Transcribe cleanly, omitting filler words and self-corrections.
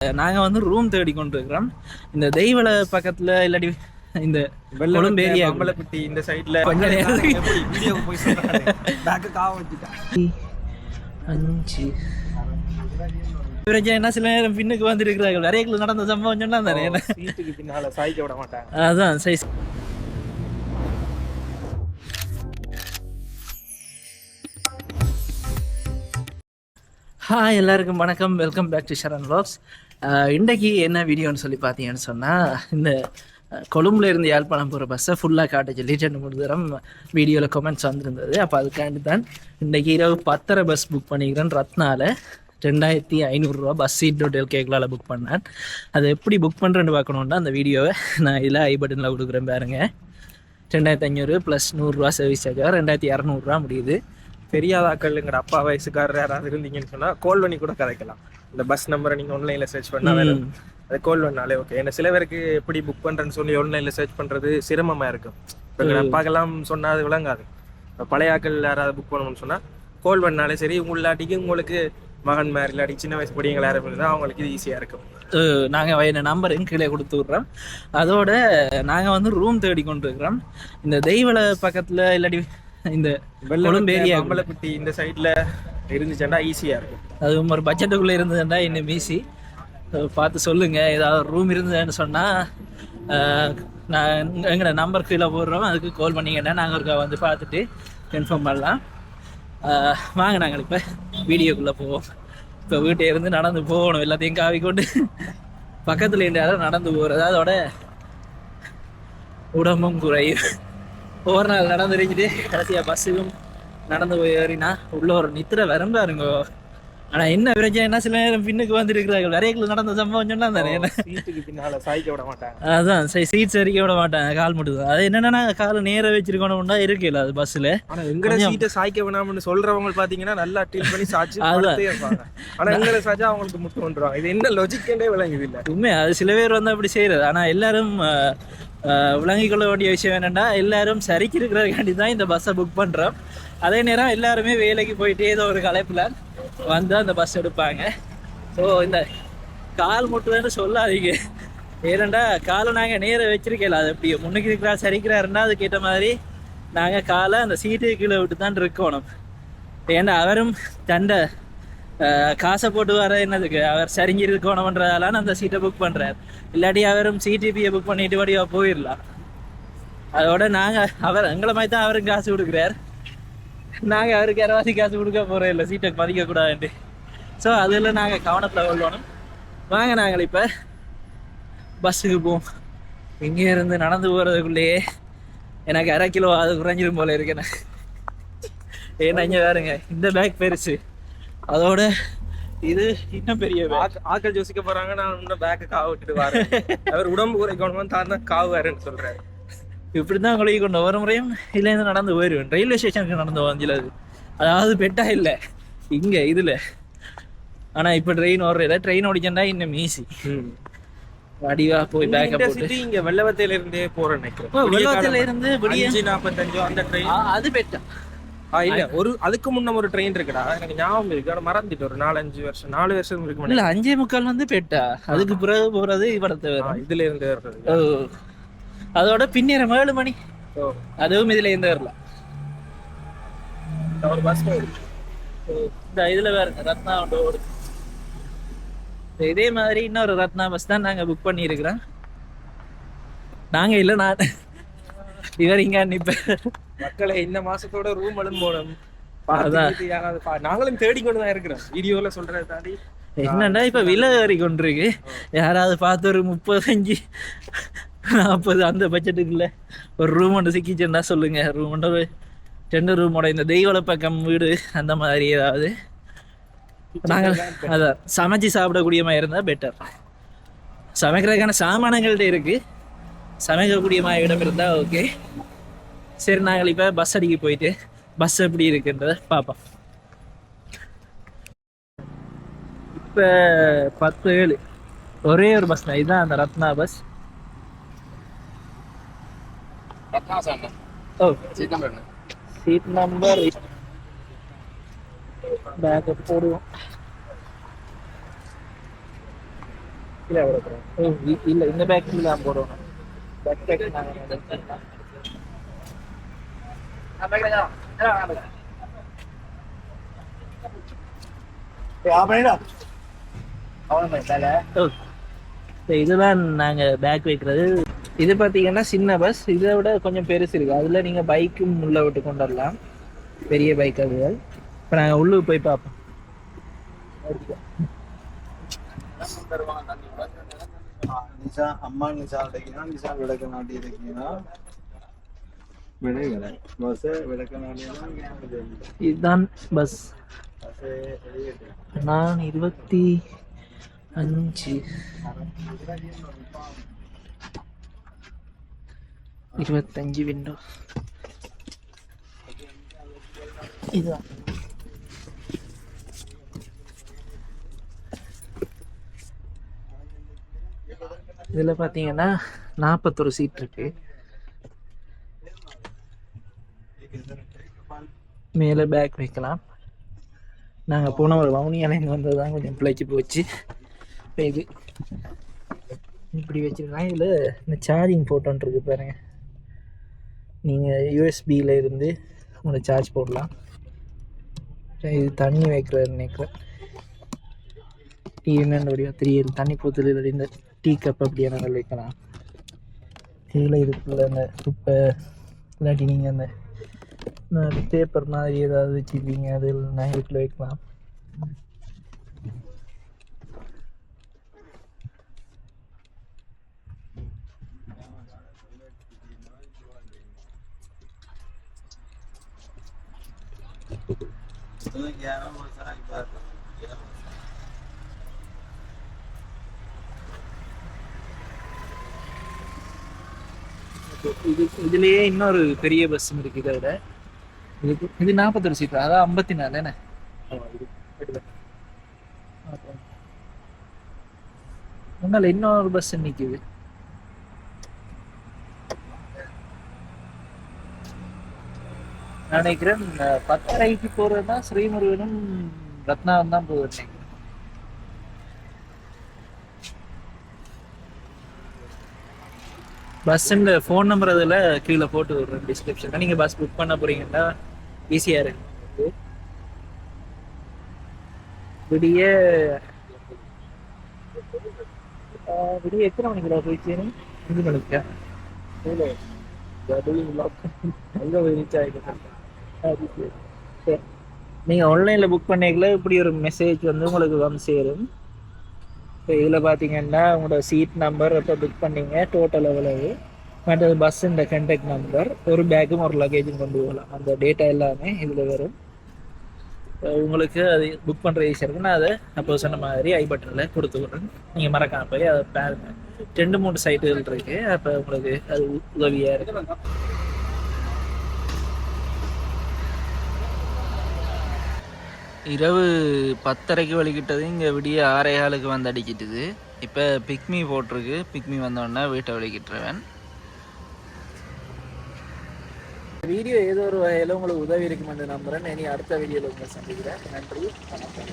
நாங்கள் வந்து ரூம் தேடி கொண்டு இருக்கிறோம். இந்த தெய்வலை பக்கத்தில் இல்லாட்டி இந்த கொழும்பு ஏரியா அம்பலப்பட்டி இந்த சைடில் கொஞ்ச நேரம் வீடியோக்கு போய் சொல்கிறேன். பேக்கு காவ வச்சுட்டேன் 5 பிரச்சனை என்ன, சில நேரம் பின்னுக்கு வந்துருக்கிறார்கள். வரையக்குள்ள நடந்த சம்பவம் சொன்னா தானே சீட்டுக்கு பின்னால் சாய்க்க விட மாட்டாங்க. அதான் சரி. ஹாய் எல்லாருக்கும் வணக்கம், welcome back to Sharan vlogs. இன்றைக்கி என்ன வீடியோன்னு சொல்லி பார்த்தீங்கன்னு சொன்னால், இந்த கொழும்புல இருந்து யாழ்ப்பாணம் போகிற பஸ்ஸை ஃபுல்லாக காட்ட சொல்லி 2-3 தரம் வீடியோவில் கமெண்ட்ஸ் வந்திருந்தது. அப்போ அதுக்காண்டி தான் இன்றைக்கி இரவு 10:30 பஸ் புக் பண்ணிக்கிறேன். ரத்னாவில் 2500 ரூபா பஸ் சீட் ஹோட்டல் கேக்கலால் புக் பண்ணேன். அதை எப்படி புக் பண்ணுறேன்னு பார்க்கணுன்னா அந்த வீடியோவை நான் இதில் ஐ பட்டனில் கொடுக்குறேன் பாருங்க. 2500 + 100 ரூபா சர்வீஸ் சார்ஜ் 2200 ரூபா முடியுது. தெரியாதாக்கள் எங்கட அப்பா வயசுக்காரர் யாராவது இருந்தீங்கன்னு சொன்னால் கால் பண்ணி கூட கதைக்கலாம். இந்த பஸ் நம்பரை நீங்கள் ஆன்லைனில் சர்ச் பண்ணால் அதை கால் பண்ணாலே ஓகே. ஏன்னா சில பேருக்கு எப்படி புக் பண்ணுறேன்னு சொல்லி ஆன்லைனில் சர்ச் பண்ணுறது சிரமமாக இருக்கும். இப்போ எங்கள் அப்பாக்கெல்லாம் சொன்னால் அது விளங்காது. இப்போ பழைய ஆக்கள் யாராவது புக் பண்ணணும்னு சொன்னால் கால் பண்ணாலே சரி, இல்லாட்டிக்கு உங்களுக்கு மகன் மேர் இல்லாட்டி சின்ன வயசு படிங்களை யாரும் இருந்தால் அவங்களுக்கு இது ஈஸியாக இருக்கும். நாங்கள் என்ன நம்பரும் கீழே கொடுத்து விட்றோம். அதோட நாங்கள் வந்து ரூம் தேடி கொண்டு இருக்கிறோம். இந்த தெய்வலை பக்கத்தில் இல்லாட்டி இந்த கொழும்பு ஏரியா அம்பலப்பட்டி இந்த சைடில் இருந்துச்சுன்னா ஈஸியாக இருக்கும். அது ஒரு பட்ஜெட்டுக்குள்ளே இருந்ததுன்னா இன்னும் ஈஸி. பார்த்து சொல்லுங்கள். ஏதாவது ரூம் இருந்ததுன்னு சொன்னால் நான் எங்களோட நம்பர் கீழே போடுறோம், அதுக்கு கால் பண்ணிங்கன்னா நாங்கள் ஒருக்கா வந்து பார்த்துட்டு கன்ஃபார்ம் பண்ணலாம். வாங்க நாங்கள் இப்போ வீடியோக்குள்ளே போவோம். இப்போ வீட்டை இருந்து நடந்து போகணும், எல்லாத்தையும் காவி கொண்டு பக்கத்தில் யாரும் நடந்து போகிறது, அதோட உடம்பும் குறையும். ஒவ்வொரு நாள் நடந்துருச்சுட்டு கடைசியாக பஸ்ஸுக்கும் நடந்து போய் ஏறினா உள்ள ஒரு நித்திர வரம்பாருங்க. ஆனால் என்ன பிரச்சனைனா சில நேரம் பின்னுக்கு வந்துருக்கிறார்கள். வரையக்குள்ள நடந்த சம்பவம் சொன்னா தானே சீட்டுக்கு பின்னால் சாய்க்க விட மாட்டாங்க. அதான் சரி, சீட் சரிக்க விட மாட்டாங்க, கால் மட்டும். அது என்னன்னா காலை நேரம் வச்சிருக்கணும்னா இருக்குல்ல அது பஸ்ஸில். ஆனால் எங்கட சீட்டை சாய்க்க வேணாம்னு சொல்றவங்க பார்த்தீங்கன்னா நல்லா டீல் பண்ணி சாய்ச்சி இருப்பாங்க. ஆனால் எங்களை சாய்ச்சா அவங்களுக்கு முட்டு வந்துடுவாங்க. இது என்ன லாஜிக்கே விளங்குது இல்லை. உண்மை, அது சில பேர் வந்து அப்படி செய்யறது. ஆனால் எல்லாரும் விளங்கிக் கொள்ள வேண்டிய விஷயம் என்னென்னா, எல்லாரும் சரிக்கு இருக்கிறதுக்காண்டி தான் இந்த பஸ்ஸை புக் பண்ணுறோம். அதே நேரம் எல்லாருமே வேலைக்கு போயிட்டு ஏதோ ஒரு கலைப்பில் வந்து அந்த பஸ் எடுப்பாங்க. ஸோ இந்த கால் முட்டுவேன்னு சொல்லாதீங்க. ஏனண்டா காலை நாங்கள் நேரம் வச்சிருக்கல, அது எப்படி முன்னுக்கு இருக்கிறா சரிக்கிறாருன்னா அதுக்கேற்ற மாதிரி நாங்கள் காலை அந்த சீட்டு கீழே விட்டு தான் இருக்கணும். ஏன்னா அவரும் தண்டை காசை போட்டு வர என்னதுக்கு, அவர் சரிஞ்சு இருக்கணும்ன்றதால அந்த சீட்டை புக் பண்ணுறார். இல்லாட்டி அவரும் சிடிபியை புக் பண்ணிட்டு வடிவா போயிடலாம். அதோட நாங்கள் எங்களை மாதிரி தான் அவருக்கு காசு கொடுக்குறார். நாங்கள் அவருக்கு யாராவது காசு கொடுக்க போகிறோம் இல்லை, சீட்டை மதிக்கக்கூடாதுன்ட்டு. ஸோ அதில் நாங்கள் கவனத்தில் கொள்ளணும். வாங்க நாங்கள் இப்போ பஸ்ஸுக்கு போவோம். இங்கே இருந்து நடந்து போகிறதுக்குள்ளேயே எனக்கு 1/2 கிலோ அது குறைஞ்சிரும் போல இருக்கேன். ஏன்னா இங்கே வேறுங்க, இந்த பேக் பெருசு, அதோட இது இன்னும் பெரிய ஆக்கள் யோசிக்க போகிறாங்க. நான் இன்னும் பேக்கை காவு விட்டுட்டு வரேன். அவர் உடம்பு குறைக்கணும்னு தான் தான் காவு வேறேன்னு சொல்கிறாரு. இப்படி தான் கொலை கொண்டு ஒரு முறையும் இல்லைன்னு நடந்து போயிடுவேன். ரயில்வே ஸ்டேஷனுக்கு நடந்து வந்தில அது, அதாவது பெட்டா இல்லை இங்கே இதில். ஆனால் இப்போ ட்ரெயின் ஓடுறத, ட்ரெயின் ஓடிச்சா இன்னும் ஈஸி. வடிவா போய் பேக்கை போட்டு இங்கே வெள்ளவத்தையில இருந்தே போகிறேன் நினைக்கிறேன். வெள்ளவத்தையில இருந்து 5:45 அந்த ட்ரெயின், அது பெட்டா இல்ல ஒரு அதுக்கு முன்ன ஒரு ட்ரெயின் இருக்குடா, எனக்கு ஞாபகம் இருக்கு. ஆனா மறந்துட்டு ஒரு 4 வருஷம் இருக்கு. இல்ல 5:45 வந்து பெட்டா, அதுக்கு பிறகு போறது இவரத்தை இதுல இருந்து வர்றது. அதோட பின்னேறம் 7 மணி, அதுவும் இதுல இருந்து வரலாம். ஒரு பஸ் இந்த இதுல வேற ரத்னா ஓடுது. இதே மாதிரி இன்னொரு ரத்னா பஸ் தான் நாங்க புக் பண்ணி இருக்கிறோம். நாங்க இல்ல, நான் இவர் இங்க நிப்ப மக்களை இந்த மாசத்தோட ரூம் போனோம். நாங்களும் தேடிக்கொண்டு தான் இருக்கிறோம். வீடியோல சொல்றதை தாண்டி என்னன்னா இப்ப விலை ஏறி கொண்டிருக்கு. யாராவது பார்த்து ஒரு 35-40 அந்த பட்ஜெட்டுக்குள்ள ஒரு ரூம் ஒன்று சிக்கிச்சுன்னா சொல்லுங்க. ரூம் ஒன்று 2 ரூமோட இந்த தெய்வலை பக்கம் வீடு அந்த மாதிரி ஏதாவது நாங்கள் அதான் சமைச்சு சாப்பிடக்கூடிய மாதிரி இருந்தால் பெட்டர். சமைக்கிறதுக்கான சாமானங்கள்ட்ட இருக்கு, சமைக்கக்கூடிய மாதிரி இடம் இருந்தால் ஓகே. சரி, நாங்கள் இப்போ பஸ் அடிக்க போயிட்டு பஸ் எப்படி இருக்குன்றத பார்ப்போம். இப்போ 10:07 ஒரே ஒரு பஸ் தான், இதுதான் அந்த ரத்னா பஸ். ஓ, சீட் நம்பர் பேக்கப் போடுவோம். இல்லை விளக்குறோம் இல்லை இந்த பேக்கில் தான் போடுறோம். பேக் பேக் நாங்கள் இதுதான் நாங்கள் பேக் வைக்கிறது. இது பார்த்தீங்கன்னா சின்ன பஸ், இதை விட கொஞ்சம் பெருசு இருக்குது. அதில் நீங்கள் பைக்கும் உள்ளே விட்டு கொண்டு வரலாம், பெரிய பைக் அதுகள். இப்போ நாங்கள் உள்ளுக்கு போய் பார்ப்போம். அம்மா நிசா விளக்கினா நிசா விளக்க நாட்டி இருக்கீங்கன்னா இதுதான் பஸ். நான் 25 விண்டோ இதுதான். இதில் பார்த்தீங்கன்னா 41 சீட் இருக்கு. மேலே பேக் வைக்கலாம். நாங்கள் போன ஒரு வவுனியால் இங்கே வந்தது தான் கொஞ்சம் பிழைச்சி போச்சு. இப்போ இது இப்படி வச்சுருக்காங்க. இதில் இந்த சார்ஜிங் போட்டோன்னு இருக்கு பாருங்க. நீங்கள் யூஎஸ்பியில் இருந்து உங்களை சார்ஜ் போடலாம். இது தண்ணி வைக்கிறது நினைக்கிறேன். டீ என்னென்ன வடிவம் தெரியல. தண்ணி போத்துல இந்த டீ கப் அப்படியே நாங்கள் வைக்கலாம். கீழே இதுக்குள்ள அந்த குப்பை இல்லாட்டி நீங்கள் அந்த பேப்பர் மாதிரி ஏதாவது வச்சுருக்கீங்க, அது நான் இதுக்குள்ள வைக்கலாம். இதுலேயே இன்னொரு பெரிய பஸ்ஸும் இருக்குது. இதை விட இது 41 சீட், அதான் 54 என்ன. ஒன்றால் இன்னொரு பஸ் நிற்குது. நான் நினைக்கிறேன் 10:30க்கு போகிறதுனா ஸ்ரீமுருகனும் ரத்னாவும் தான் போகுது நினைக்கிறேன். பஸ்ஸுன்ற ஃபோன் நம்பர் அதில் கீழே போட்டு விடுறேன் டிஸ்கிரிப்ஷனில். நீங்கள் பஸ் புக் பண்ண போகிறீங்கன்னா ஈஸியாக இருக்கு. விடிய எத்தனை மணிக்கு போய் சேரும்? 5 மணிக்கா? அங்கே போய் ரீச் ஆகிடும். நீங்கள் ஆன்லைனில் புக் பண்ணிக்கல இப்படி ஒரு மெசேஜ் வந்து உங்களுக்கு வந்து சேரும். இப்போ இதில் பார்த்தீங்கன்னா உங்களோட சீட் நம்பர் எப்போ புக் பண்ணீங்க, டோட்டல் எவ்வளவு, மற்றது பஸ்ஸுன்ற கண்டக்ட் நம்பர், ஒரு பேக்கும் ஒரு லக்கேஜும் கொண்டு போகலாம், அந்த டேட்டா எல்லாமே இதில் வரும். உங்களுக்கு அது புக் பண்ணுற ஈஸியாக இருக்குன்னா அதை அப்போ சொன்ன மாதிரி ஐ பட்டனில் கொடுத்து விட்றேன். நீங்கள் மறக்காம போய் அதை பாருங்க. 2-3 சைட்டுகள் இருக்குது. அப்போ உங்களுக்கு அது உதவியாக இருக்கு. இரவு 10:30க்கு வலிக்கிட்டது, இங்கே விடிய 6:15க்கு வந்து அடிக்கிட்டுது. இப்போ பிக்மி போட்டிருக்கு. பிக்மி வந்தோடனே வீட்டை வலிக்கிட்டுருவேன். வீடியோ ஏதோ ஒரு வகையில் உங்களுக்கு உதவி இருக்குமென்று நம்புகிறேன். இனி அடுத்த வீடியோவில் உங்களை சந்திக்கிறேன். நன்றி, வணக்கம்.